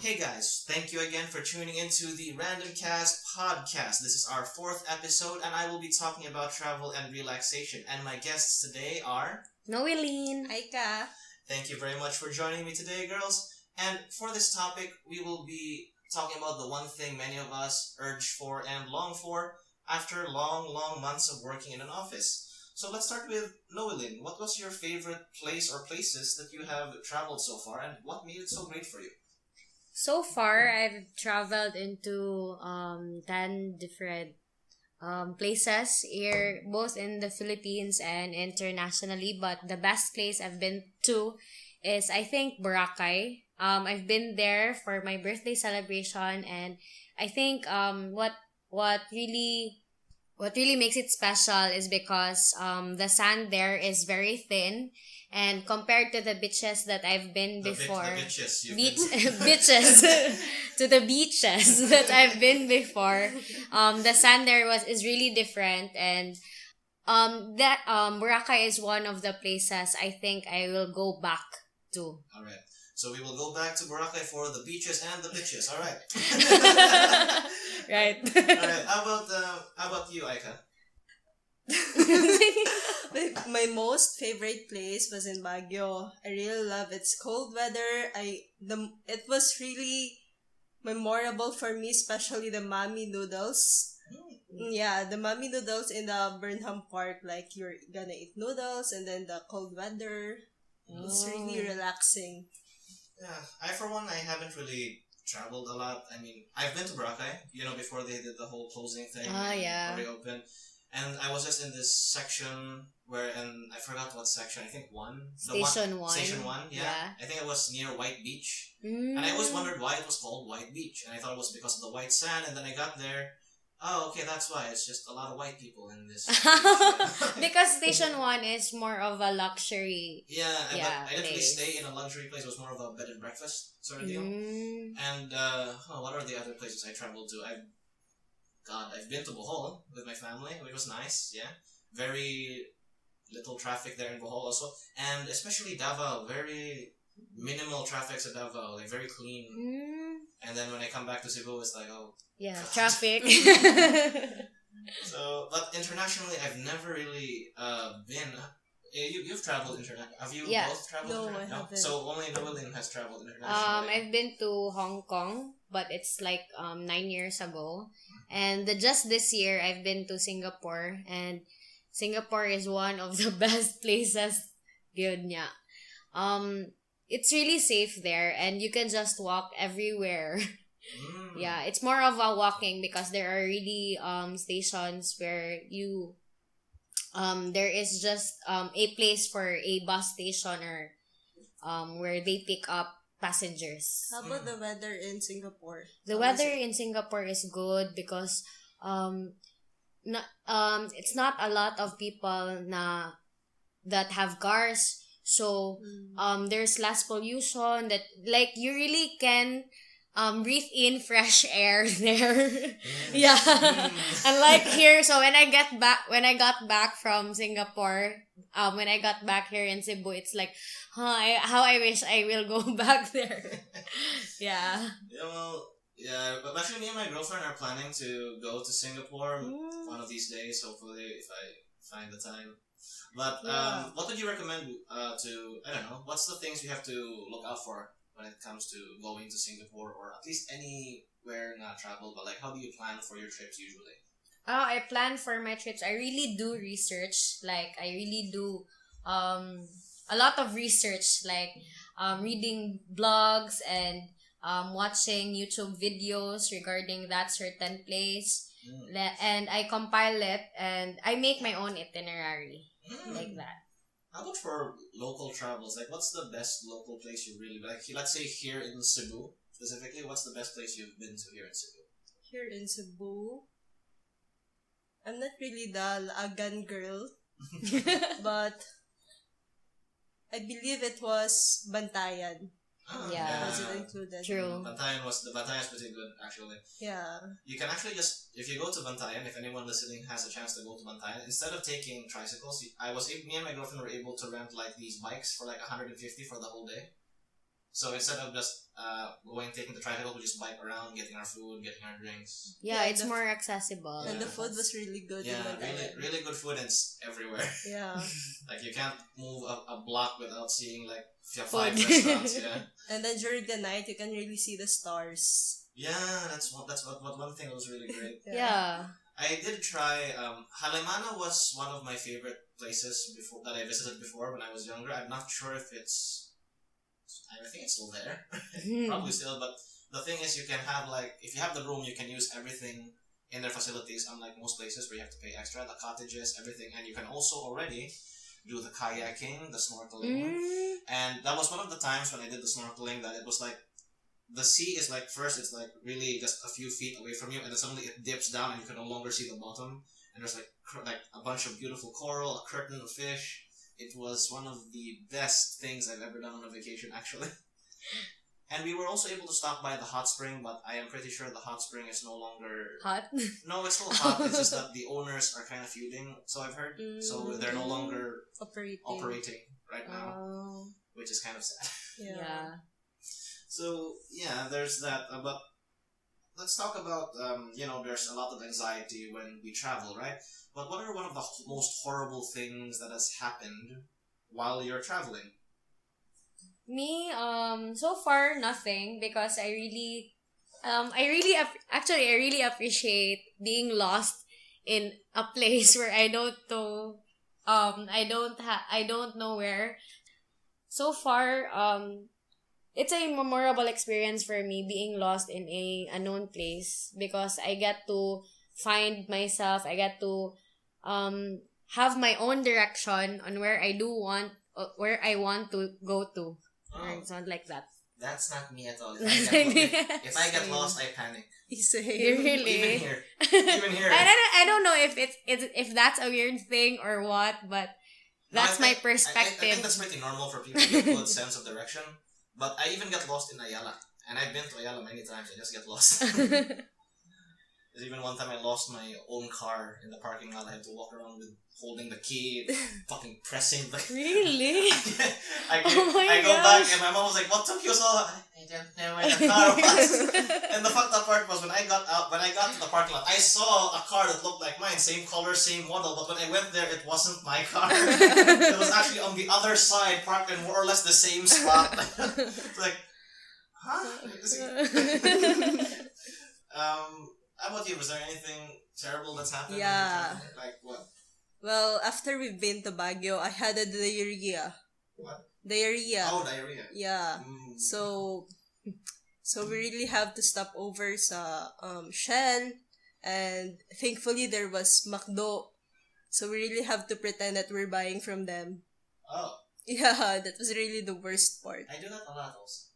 Hey guys, thank you again for tuning into the RandomCast podcast. This is our fourth episode, and I will be talking about travel and relaxation. And my guests today are. Noellyn. Ayka. Thank you very much for joining me today, girls. And for this topic, we will be talking about the one thing many of us urge for and long for after long months of working in an office. So let's start with Noellyn. What was your favorite place or places that you have traveled so far, and what made it so great for you? So far, I've traveled into 10 different places here, both in the Philippines and internationally. But the best place I've been to is, I think, Boracay. I've been there for my birthday celebration, and I think what really makes it special is because the sand there is very thin, and compared to the beaches that I've been before, The bitches. beaches to the beaches that I've been before, the sand there is really different, and that Boracay is one of the places I think I will go back to. All right. So we will go back to Boracay for the beaches and the bitches. All right. Right. All right. How about you, Ayka? My most favorite place was in Baguio. I really love its cold weather. It was really memorable for me, especially the mommy noodles. Yeah, the mommy noodles in the Burnham Park. Like, you're gonna eat noodles and then the cold weather. It's really relaxing. Yeah, for one, I haven't really traveled a lot. I mean, I've been to Boracay, before they did the whole closing thing. Yeah. Reopen. And I was just in this section and I forgot what section. I think one. Station 1. Station 1, yeah. I think it was near White Beach. And I always wondered why it was called White Beach. And I thought it was because of the white sand. And then I got there. Oh, okay, that's why. It's just a lot of white people in this. Because Station 1 is more of a luxury. Yeah, but I didn't really place. stay in a luxury place. It was more of a bed and breakfast sort of deal. And what are the other places I traveled to? I've been to Bohol with my family, which was nice. Yeah, very little traffic there in Bohol also, and especially Davao, very minimal traffic at Davao, like very clean. And then when I come back to Cebu, it's like, oh. Yeah, God. traffic. So, but internationally, I've never really been. You've traveled internationally. Have you both traveled No, internationally? I haven't. So only Noellyn has traveled internationally. I've been to Hong Kong, but it's like 9 years ago. And just this year, I've been to Singapore, and Singapore is one of the best places. Good niya. It's really safe there, and you can just walk everywhere. Yeah, it's more of a walking because there are really stations where you there is just a place for a bus station or where they pick up passengers. How about the weather in Singapore? The weather in Singapore is good because it's not a lot of people that have cars, so there's less pollution, that like you really can breathe in fresh air there. Yeah. Unlike here, so when I got back from Singapore, when I got back here in Cebu, it's like, how I wish I will go back there. Yeah. Yeah, well, yeah, but actually me and my girlfriend are planning to go to Singapore one of these days, hopefully, if I find the time. But what would you recommend I don't know, what's the things you have to look out for when it comes to going to Singapore, or at least anywhere not travel, but like how do you plan for your trips usually? I plan for my trips. I really do research. Like, I really do a lot of research, like reading blogs and watching YouTube videos regarding that certain place. And I compile it and I make my own itinerary. Like that. How about for local travels? Like, what's the best local place you really like? Let's say here in Cebu specifically, what's the best place you've been to here in Cebu? Here in Cebu, I'm not really the Lagan girl, but I believe it was Bantayan. Yeah. Was it included? True. Bantayan's pretty good actually. Yeah. You can actually just, if you go to Bantayan, if anyone listening has a chance to go to Bantayan, instead of taking tricycles, me and my girlfriend were able to rent like these bikes for like 150 for the whole day. So instead of just taking the tricycle, we just bike around, getting our food, getting our drinks. Yeah, it's more accessible. And the food was really good. Yeah, really good food, and it's everywhere. Yeah. Like you can't move a block without seeing like 5 restaurants. Yeah. And then during the night, you can really see the stars. Yeah, that's one thing that was really great. Yeah. I did try. Halimana was one of my favorite places that I visited before when I was younger. I'm not sure if I think it's still there. Probably still, but the thing is, you can have if you have the room, you can use everything in their facilities, unlike most places where you have to pay extra. The cottages, everything, and you can also already do the kayaking, the snorkeling, and that was one of the times when I did the snorkeling that it was like the sea is first it's really just a few feet away from you, and then suddenly it dips down and you can no longer see the bottom, and there's like a bunch of beautiful coral, a curtain of fish. It was one of the best things I've ever done on a vacation, actually. And we were also able to stop by the hot spring, but I am pretty sure the hot spring is no longer hot. No, it's still hot. It's just that the owners are kind of feuding, so I've heard. So they're no longer operating right now, which is kind of sad. Yeah. So yeah, there's that. But let's talk about there's a lot of anxiety when we travel, right? But what are one of the most horrible things that has happened while you're traveling? Me, so far nothing, because I really appreciate being lost in a place where I don't know, I don't know where. So far, it's a memorable experience for me being lost in a unknown place, because I get to find myself. I get to have my own direction on where I want to go to. Or something like that. That's not me at all. If I get lost, I panic. Really? Even here. I don't know if that's a weird thing or what, but that's my perspective. I think that's pretty normal for people with a good sense of direction. But I even get lost in Ayala. And I've been to Ayala many times. I just get lost. There's even one time I lost my own car in the parking lot. I had to walk around with holding the key, fucking pressing the... Really? I go back and my mom was like, "What took you so long?" I don't know where the car was. And the fucked up part was when I got to the parking lot, I saw a car that looked like mine, same color, same model, but when I went there, it wasn't my car. It was actually on the other side, parked in more or less the same spot. It's like, huh? How about you? Was there anything terrible that's happened? Yeah. Like what? Well, after we've been to Baguio, I had a diarrhea. What? Diarrhea. Oh, diarrhea. Yeah. So we really have to stop over sa Shell, and thankfully there was McDo. So we really have to pretend that we're buying from them. Oh. Yeah, that was really the worst part. I do that a lot also.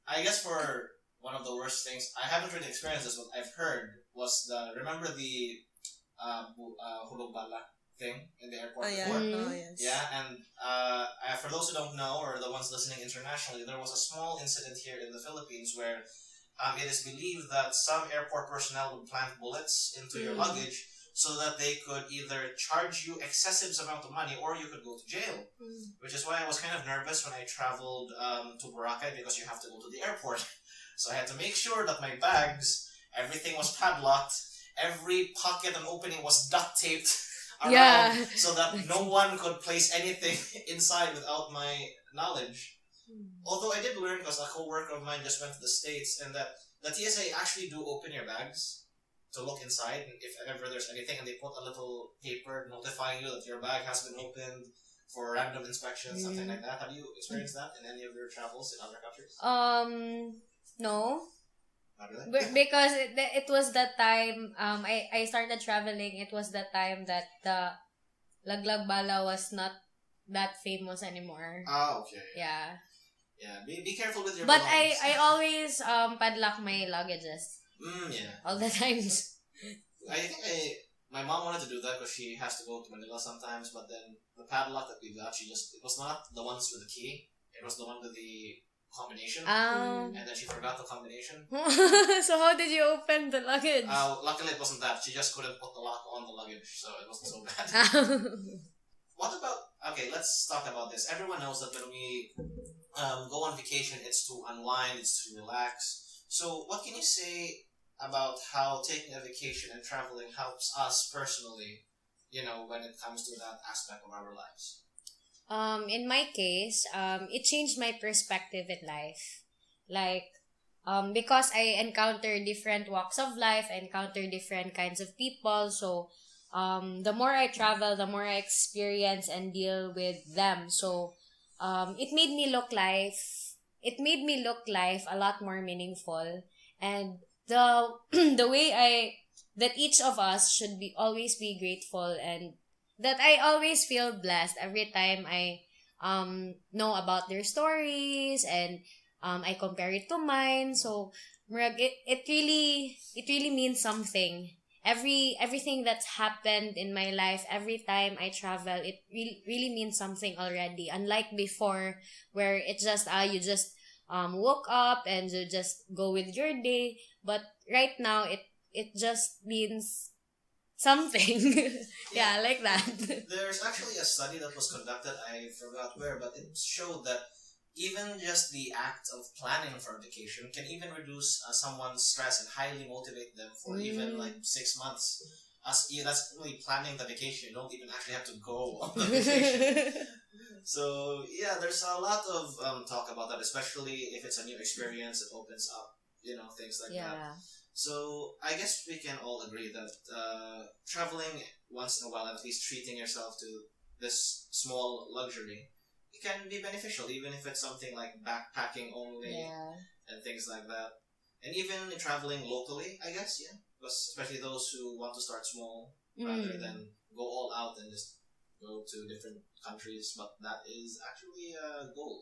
I guess for one of the worst things, I haven't really experienced this, but I've heard was remember the hulog bala thing in the airport before? Oh, yes. Yeah, and for those who don't know, or the ones listening internationally, there was a small incident here in the Philippines where it is believed that some airport personnel would plant bullets into your luggage so that they could either charge you excessive amount of money or you could go to jail. Which is why I was kind of nervous when I traveled to Boracay, because you have to go to the airport. So I had to make sure that my bags, everything was padlocked, every pocket and opening was duct taped around, so that no one could place anything inside without my knowledge. Although I did learn, because a co-worker of mine just went to the States, and that the TSA actually do open your bags to look inside, and if ever there's anything, and they put a little paper notifying you that your bag has been opened for random inspection, something like that. Have you experienced that in any of your travels in other countries? No. Not really? Because it was that time I started traveling. It was that time that the Laglag Bala was not that famous anymore. Ah, okay. Yeah. Yeah, be careful with your But belongings. I always padlock my luggages. Yeah. All the times. I think my mom wanted to do that because she has to go to Manila sometimes, but then the padlock that we got, it was not the ones with the key. It was the one with the combination. And then she forgot the combination. So how did you open the luggage? Luckily it wasn't that. She just couldn't put the lock on the luggage, so it wasn't so bad. What about okay, let's talk about this. Everyone knows that when we go on vacation, it's to unwind, it's to relax. So, what can you say about how taking a vacation and traveling helps us personally, when it comes to that aspect of our lives? In my case, it changed my perspective in life. Like, because I encounter different walks of life, I encounter different kinds of people. So, the more I travel, the more I experience and deal with them. So, it made me look life a lot more meaningful. And the, the way that each of us should always be grateful, and that I always feel blessed every time I know about their stories, and I compare it to mine. So murag, it really means something. Everything that's happened in my life, every time I travel, it really means something already. Unlike before, where it's just you just woke up and you just go with your day. But right now, it just means something. Yeah. Yeah, like that. There's actually a study that was conducted, I forgot where, but it showed that even just the act of planning for a vacation can even reduce someone's stress and highly motivate them for even like 6 months. That's really planning the vacation. You don't even actually have to go on the vacation. So yeah, there's a lot of talk about that, especially if it's a new experience. It opens up, things like that. Yeah. So I guess we can all agree that traveling once in a while, at least treating yourself to this small luxury, it can be beneficial, even if it's something like backpacking only Yeah. and things like that. And even traveling locally, I guess, yeah. Especially those who want to start small rather than go all out and just go to different countries. But that is actually a goal,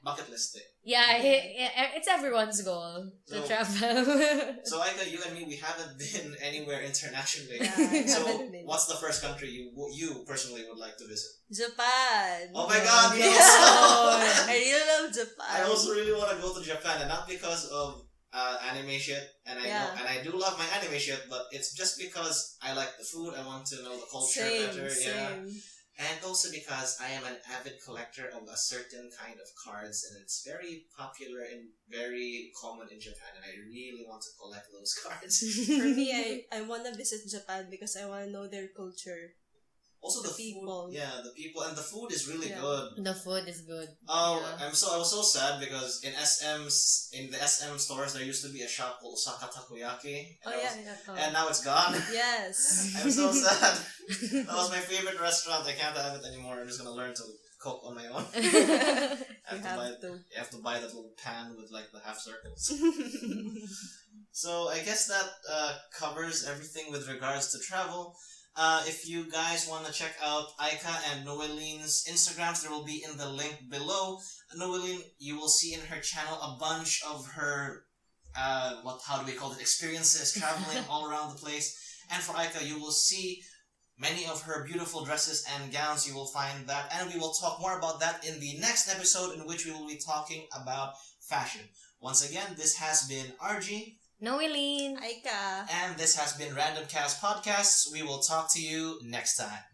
bucket list thing. Yeah, it's everyone's goal to So- travel. So, Aika, you and me, we haven't been anywhere internationally. Yeah, I So, haven't been. what's the first country you personally would like to visit? Japan. Oh my God, me Yeah. also. I really love Japan. I also really want to go to Japan, and not because of anime shit, and I do love my anime shit, but it's just because I like the food. I want to know the culture better, yeah. And also because I am an avid collector of a certain kind of cards, and it's very popular and very common in Japan, and I really want to collect those cards. For me, I want to visit Japan because I want to know their culture. Also the people. food, yeah, the people, and the food is really Yeah. good. The food is good. Oh, Yeah. I was so sad because in the SM stores there used to be a shop called Osaka Takoyaki, Oh, and, yeah. and now it's gone. Yes. I'm so sad. That was my favorite restaurant. I can't have it anymore. I'm just gonna learn to cook on my own. You You have to buy that little pan with like the half circles. So I guess that covers everything with regards to travel. If you guys want to check out Ayka and Noellyn's Instagrams, there will be in the link below. Noellyn, you will see in her channel a bunch of her how do we call it, experiences traveling all around the place. And for Ayka, you will see many of her beautiful dresses and gowns. You will find that, and we will talk more about that in the next episode, in which we will be talking about fashion. Once again, this has been RG. Noellyn. Aika. And this has been RandomCast Podcasts. We will talk to you next time.